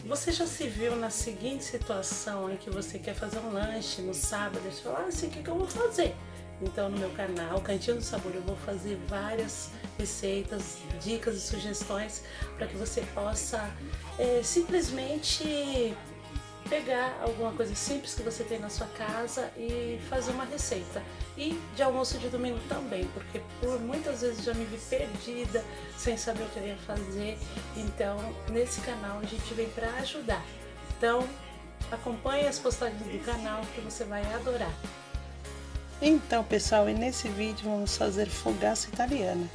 Você já se viu na seguinte situação em que você quer fazer um lanche no sábado e você fala, o que eu vou fazer? Então no meu canal, Cantinho do Sabor, eu vou fazer várias receitas, dicas e sugestões para que você possa simplesmente pegar alguma coisa simples que você tem na sua casa e fazer uma receita. E de almoço de domingo também, porque por muitas vezes já me vi perdida, sem saber o que eu ia fazer. Então, nesse canal a gente vem para ajudar. Então, acompanhe as postagens do canal que você vai adorar. Então, pessoal, e nesse vídeo vamos fazer fogaça italiana.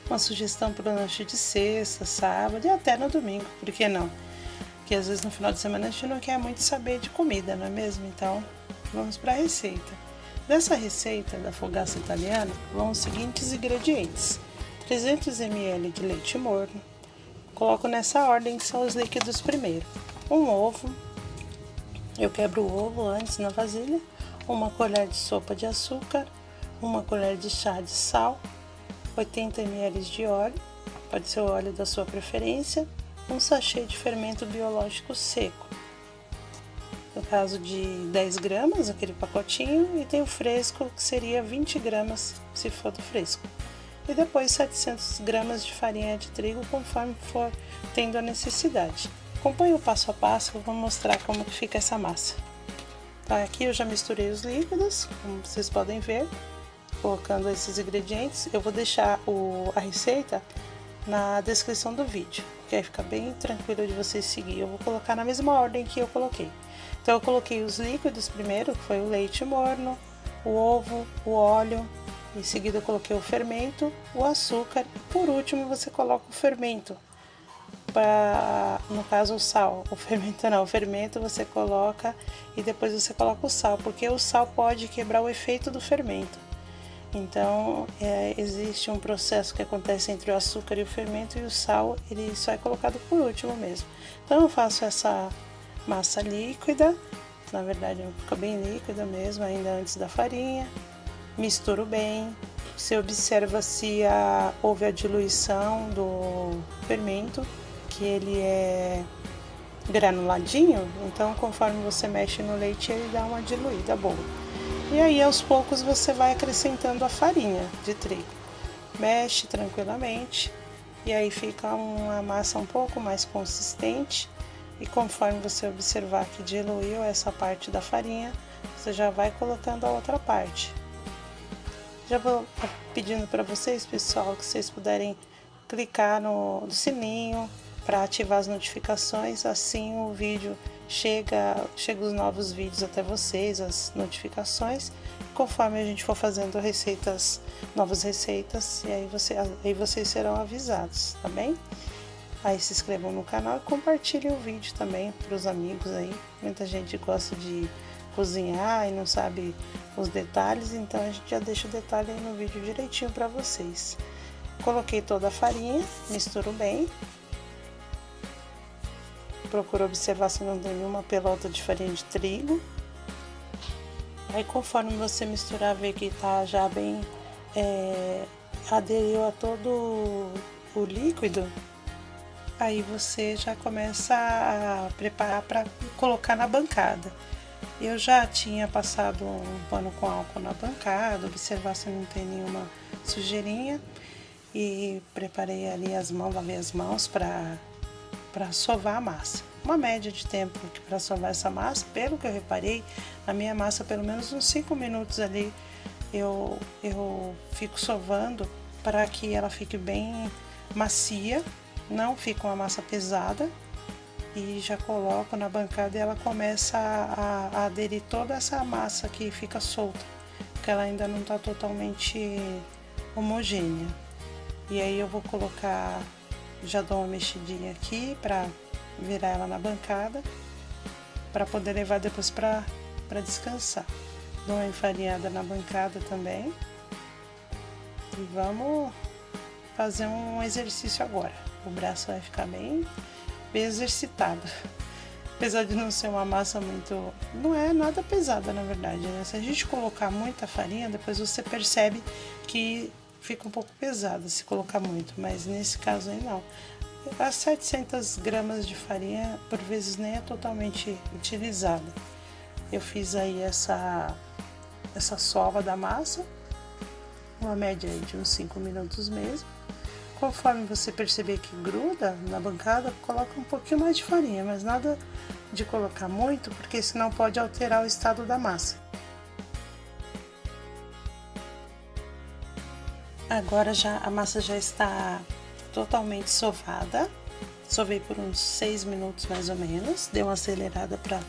Uma sugestão para o lanche de sexta, sábado e até no domingo, por que não? Porque às vezes no final de semana a gente não quer muito saber de comida, não é mesmo? Então, vamos para a receita. Dessa receita da fogaça italiana, vão os seguintes ingredientes. 300 ml de leite morno. Coloco nessa ordem que são os líquidos primeiro. Um ovo. Eu quebro o ovo antes na vasilha. Uma colher de sopa de açúcar. Uma colher de chá de sal. 80 ml de óleo. Pode ser o óleo da sua preferência. Um sachê de fermento biológico seco, no caso de 10 gramas, aquele pacotinho, e tem o fresco, que seria 20 gramas, se for do fresco. E depois 700 gramas de farinha de trigo, conforme for tendo a necessidade. Acompanhe o passo a passo, que eu vou mostrar como que fica essa massa. Tá, aqui eu já misturei os líquidos, como vocês podem ver, colocando esses ingredientes. Eu vou deixar a receita na descrição do vídeo, que aí fica bem tranquilo de vocês seguir. Eu vou colocar na mesma ordem que eu coloquei. Então eu coloquei os líquidos primeiro, que foi o leite morno, o ovo, o óleo, em seguida eu coloquei o fermento, o açúcar, e por último você coloca o fermento, no caso o sal. O fermento não, o fermento você coloca e depois você coloca o sal, porque o sal pode quebrar o efeito do fermento. Então, existe um processo que acontece entre o açúcar e o fermento, e o sal ele só é colocado por último mesmo. Então, eu faço essa massa líquida, na verdade fica bem líquida mesmo, ainda antes da farinha. Misturo bem. Você observa se houve a diluição do fermento, que ele é granuladinho, então conforme você mexe no leite ele dá uma diluída boa. E aí aos poucos você vai acrescentando a farinha de trigo. Mexe tranquilamente e aí fica uma massa um pouco mais consistente. E conforme você observar que diluiu essa parte da farinha, você já vai colocando a outra parte. Já vou pedindo para vocês, pessoal, que vocês puderem clicar no sininho para ativar as notificações, assim o vídeo chega os novos vídeos até vocês, as notificações, conforme a gente for fazendo novas receitas, e aí vocês serão avisados, tá bem? Aí se inscrevam no canal e compartilhem o vídeo também para os amigos aí. Muita gente gosta de cozinhar e não sabe os detalhes, então a gente já deixa o detalhe aí no vídeo direitinho para vocês. Coloquei toda a farinha, misturo bem. Procura observar se não tem nenhuma pelota de farinha de trigo. Aí conforme você misturar, ver que tá já bem aderiu a todo o líquido, aí você já começa a preparar para colocar na bancada. Eu já tinha passado um pano com álcool na bancada, observar se não tem nenhuma sujeirinha, e preparei ali lavei as mãos para sovar a massa. Uma média de tempo para sovar essa massa, pelo que eu reparei, a minha massa pelo menos uns 5 minutos ali eu fico sovando para que ela fique bem macia, não fica uma massa pesada, e já coloco na bancada e ela começa a aderir toda essa massa que fica solta, porque ela ainda não está totalmente homogênea. E aí eu vou colocar, já dou uma mexidinha aqui para virar ela na bancada, para poder levar depois para descansar. Dou uma enfarinhada na bancada também. E vamos fazer um exercício agora. O braço vai ficar bem exercitado. Apesar de não ser uma massa muito... não é nada pesada, na verdade, né? Se a gente colocar muita farinha, depois você percebe que fica um pouco pesada se colocar muito, mas nesse caso aí não. As 700 gramas de farinha, por vezes, nem é totalmente utilizada. Eu fiz aí essa sova da massa, uma média aí de uns 5 minutos mesmo. Conforme você perceber que gruda na bancada, coloca um pouquinho mais de farinha, mas nada de colocar muito, porque senão pode alterar o estado da massa. Agora a massa já está totalmente sovada. Sovei por uns 6 minutos mais ou menos. Dei uma acelerada para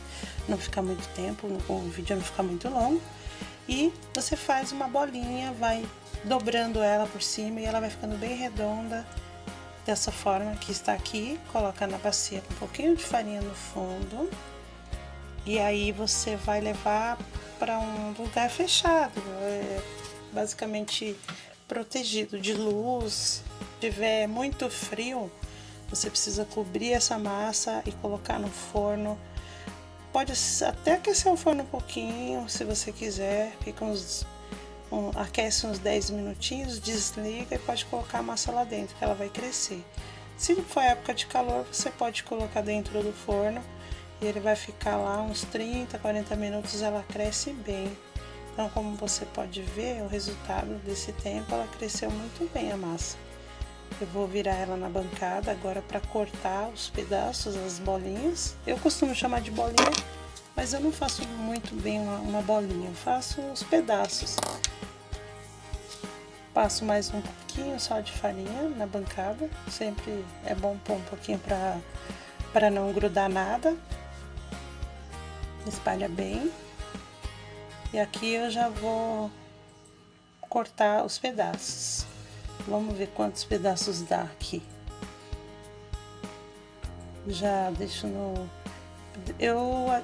não ficar muito tempo, o vídeo não ficar muito longo. E você faz uma bolinha, vai dobrando ela por cima e ela vai ficando bem redonda. Dessa forma que está aqui. Coloca na bacia com um pouquinho de farinha no fundo. E aí você vai levar para um lugar fechado, basicamente protegido de luz. Se tiver muito frio, você precisa cobrir essa massa e colocar no forno. Pode até aquecer o forno um pouquinho, se você quiser. Fica aquece uns 10 minutinhos, desliga e pode colocar a massa lá dentro, que ela vai crescer. Se for época de calor, você pode colocar dentro do forno e ele vai ficar lá uns 30, 40 minutos, ela cresce bem. Então, como você pode ver, o resultado desse tempo, ela cresceu muito bem a massa. Eu vou virar ela na bancada agora para cortar os pedaços, as bolinhas. Eu costumo chamar de bolinha, mas eu não faço muito bem uma bolinha, eu faço os pedaços. Passo mais um pouquinho só de farinha na bancada, sempre é bom pôr um pouquinho para não grudar nada. Espalha bem. E aqui eu já vou cortar os pedaços. Vamos ver quantos pedaços dá aqui. Já deixo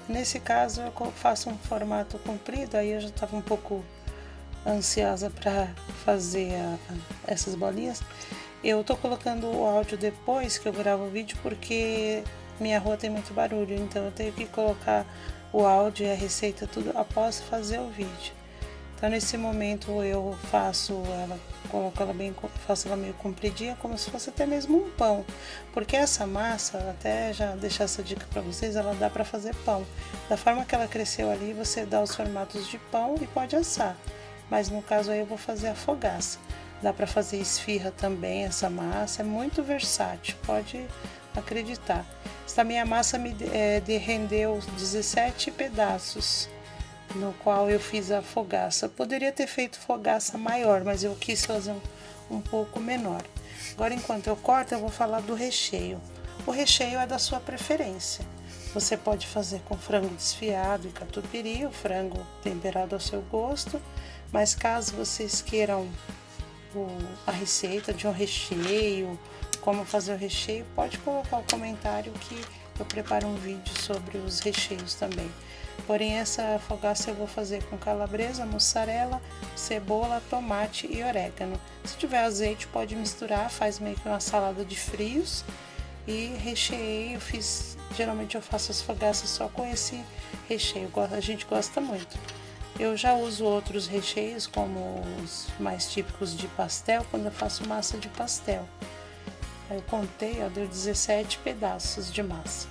nesse caso, eu faço um formato comprido, aí eu já estava um pouco ansiosa para fazer essas bolinhas. Eu tô colocando o áudio depois que eu gravo o vídeo, porque minha rua tem muito barulho, então eu tenho que colocar o áudio e a receita tudo após fazer o vídeo. Então nesse momento eu faço ela, faço ela meio compridinha, como se fosse até mesmo um pão, porque essa massa, até já deixar essa dica para vocês, ela dá para fazer pão. Da forma que ela cresceu ali, você dá os formatos de pão e pode assar, mas no caso aí eu vou fazer a fogaça. Dá para fazer esfirra também, essa massa é muito versátil, pode acreditar. Essa minha massa me rendeu 17 pedaços, no qual eu fiz a fogaça. Eu poderia ter feito fogaça maior, mas eu quis fazer um pouco menor. Agora, enquanto eu corto, eu vou falar do recheio. O recheio é da sua preferência. Você pode fazer com frango desfiado e catupiry, o frango temperado ao seu gosto, mas caso vocês queiram a receita de um recheio, como fazer o recheio, pode colocar o comentário que eu preparo um vídeo sobre os recheios também. Porém, essa fogaça eu vou fazer com calabresa, mussarela, cebola, tomate e orégano. Se tiver azeite, pode misturar, faz meio que uma salada de frios. E recheei, geralmente eu faço as fogaças só com esse recheio, a gente gosta muito. Eu já uso outros recheios, como os mais típicos de pastel, quando eu faço massa de pastel. Aí eu contei, ó, deu 17 pedaços de massa.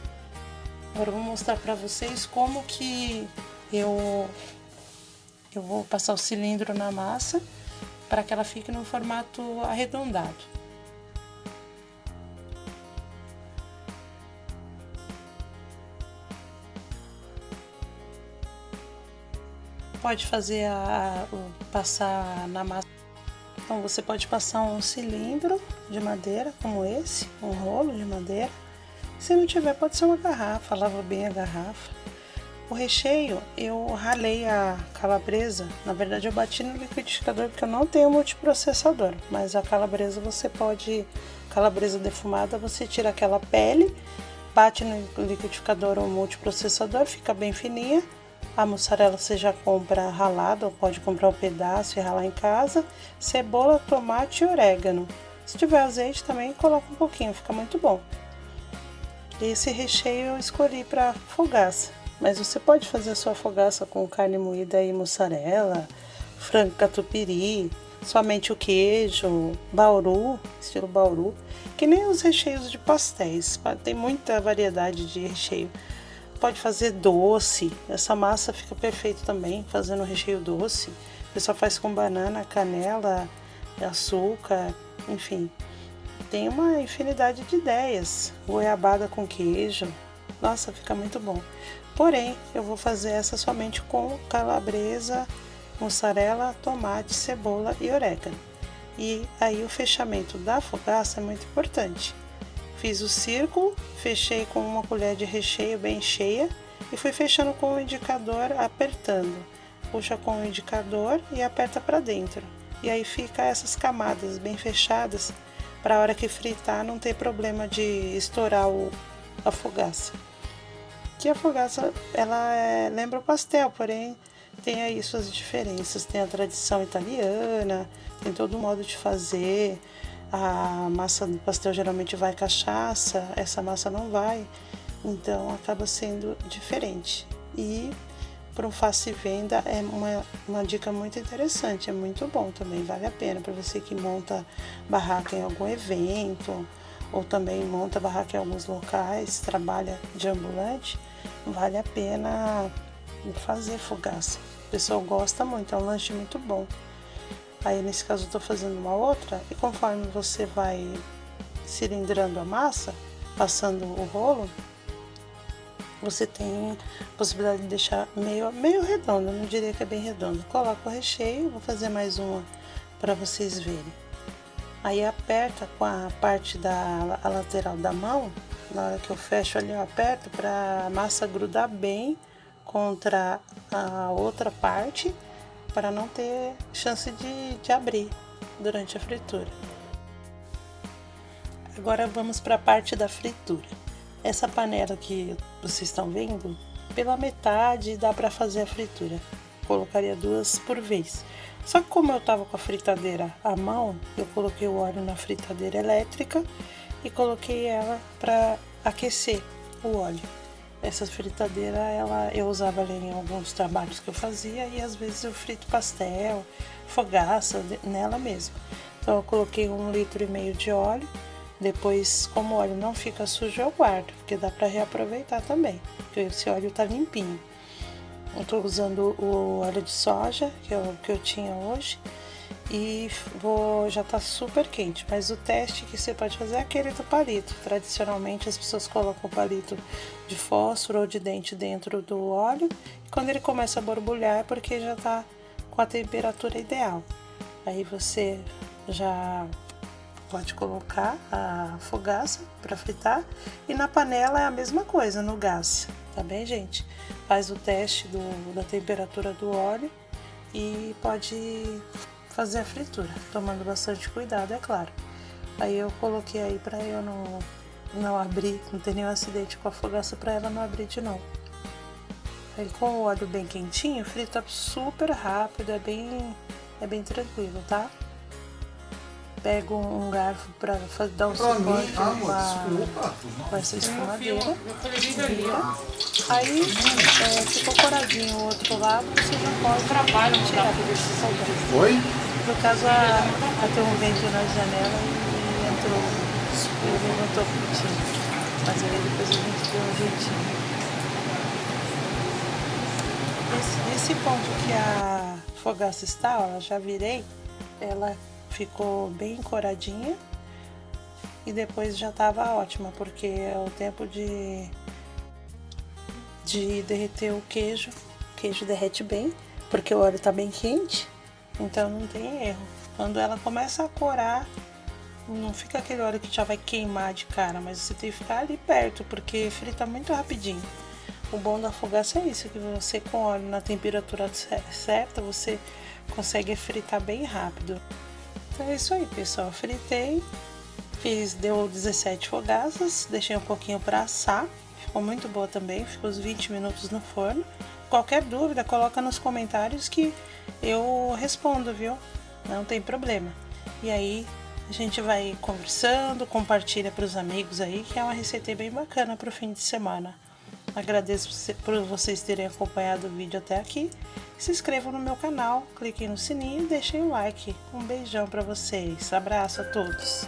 Agora eu vou mostrar para vocês como que eu vou passar o cilindro na massa para que ela fique no formato arredondado. Pode fazer passar na massa. Então você pode passar um cilindro de madeira como esse, um rolo de madeira. Se não tiver, pode ser uma garrafa, lava bem a garrafa. O recheio, eu ralei a calabresa, na verdade eu bati no liquidificador porque eu não tenho multiprocessador, mas a calabresa calabresa defumada, você tira aquela pele, bate no liquidificador ou multiprocessador, fica bem fininha. A mussarela você já compra ralada, ou pode comprar um pedaço e ralar em casa. Cebola, tomate e orégano. Se tiver azeite também, coloca um pouquinho, fica muito bom. Esse recheio eu escolhi para fogaça, mas você pode fazer a sua fogaça com carne moída e mussarela, frango catupiry, somente o queijo, bauru, estilo bauru, que nem os recheios de pastéis, tem muita variedade de recheio. Pode fazer doce, essa massa fica perfeito também, fazendo recheio doce. O pessoal faz com banana, canela, açúcar, enfim. Tem uma infinidade de ideias. Goiabada com queijo, nossa, fica muito bom. Porém, eu vou fazer essa somente com calabresa, mussarela, tomate, cebola e orégano. E aí o fechamento da fogaça é muito importante. Fiz o círculo, fechei com uma colher de recheio bem cheia e fui fechando com o indicador apertando. Puxa com o indicador e aperta para dentro. E aí fica essas camadas bem fechadas para a hora que fritar não ter problema de estourar a fogaça. Que a fogaça lembra o pastel, porém tem aí suas diferenças. Tem a tradição italiana, tem todo o modo de fazer. A massa do pastel geralmente vai cachaça, essa massa não vai, então acaba sendo diferente. E para um faça e venda é uma dica muito interessante, é muito bom também, vale a pena para você que monta barraca em algum evento ou também monta barraca em alguns locais, trabalha de ambulante, vale a pena fazer fogaça. O pessoal gosta muito, é um lanche muito bom. Aí nesse caso eu estou fazendo uma outra e conforme você vai cilindrando a massa, passando o rolo, você tem a possibilidade de deixar meio redondo, não diria que é bem redondo. Coloca o recheio, vou fazer mais uma para vocês verem. Aí aperta com a parte a lateral da mão, na hora que eu fecho ali eu aperto para a massa grudar bem contra a outra parte, para não ter chance de abrir durante a fritura. Agora vamos para a parte da fritura. Essa panela que vocês estão vendo, pela metade dá para fazer a fritura. Colocaria 2 por vez. Só que como eu estava com a fritadeira à mão, eu coloquei o óleo na fritadeira elétrica e coloquei ela para aquecer o óleo. Essa fritadeira eu usava ali em alguns trabalhos que eu fazia e às vezes eu frito pastel, fogaça nela mesmo. Então eu coloquei 1,5 litro de óleo. Depois, como o óleo não fica sujo, eu guardo, porque dá para reaproveitar também, porque esse óleo tá limpinho. Eu tô usando o óleo de soja, que é o que eu tinha hoje, e já tá super quente, mas o teste que você pode fazer é aquele do palito. Tradicionalmente as pessoas colocam o palito de fósforo ou de dente dentro do óleo, e quando ele começa a borbulhar é porque já tá com a temperatura ideal. Aí você já pode colocar a fogaça para fritar, e na panela é a mesma coisa, no gás, tá bem, gente? Faz o teste da temperatura do óleo e pode fazer a fritura, tomando bastante cuidado, é claro. Aí eu coloquei aí para eu não abrir, não ter nenhum acidente com a fogaça, para ela não abrir de novo. Aí com o óleo bem quentinho, frita super rápido, é bem tranquilo, tá? Pego um garfo para dar um suporte com essa espumadeira, vira. Aí ficou coradinho o outro lado, você já pode tirar desse salgado. Oi? No caso, bateu um vento na janela e entrou, ele levantou fritinho, mas aí depois a gente deu um jeitinho. Nesse ponto que a fogaça está, ó, já virei, ela ficou bem coradinha e depois já estava ótima, porque é o tempo de derreter o queijo derrete bem, porque o óleo está bem quente, então não tem erro. Quando ela começa a corar, não fica aquele óleo que já vai queimar de cara, mas você tem que ficar ali perto, porque frita muito rapidinho. O bom da fogaça é isso, que você com óleo na temperatura certa, você consegue fritar bem rápido. Então é isso aí, pessoal, fritei, deu 17 fogaças, deixei um pouquinho para assar, ficou muito boa também, ficou uns 20 minutos no forno. Qualquer dúvida, coloca nos comentários que eu respondo, viu? Não tem problema. E aí a gente vai conversando, compartilha para os amigos aí, que é uma receita bem bacana para o fim de semana. Agradeço por vocês terem acompanhado o vídeo até aqui. Se inscrevam no meu canal, cliquem no sininho e deixem o like. Um beijão para vocês. Abraço a todos.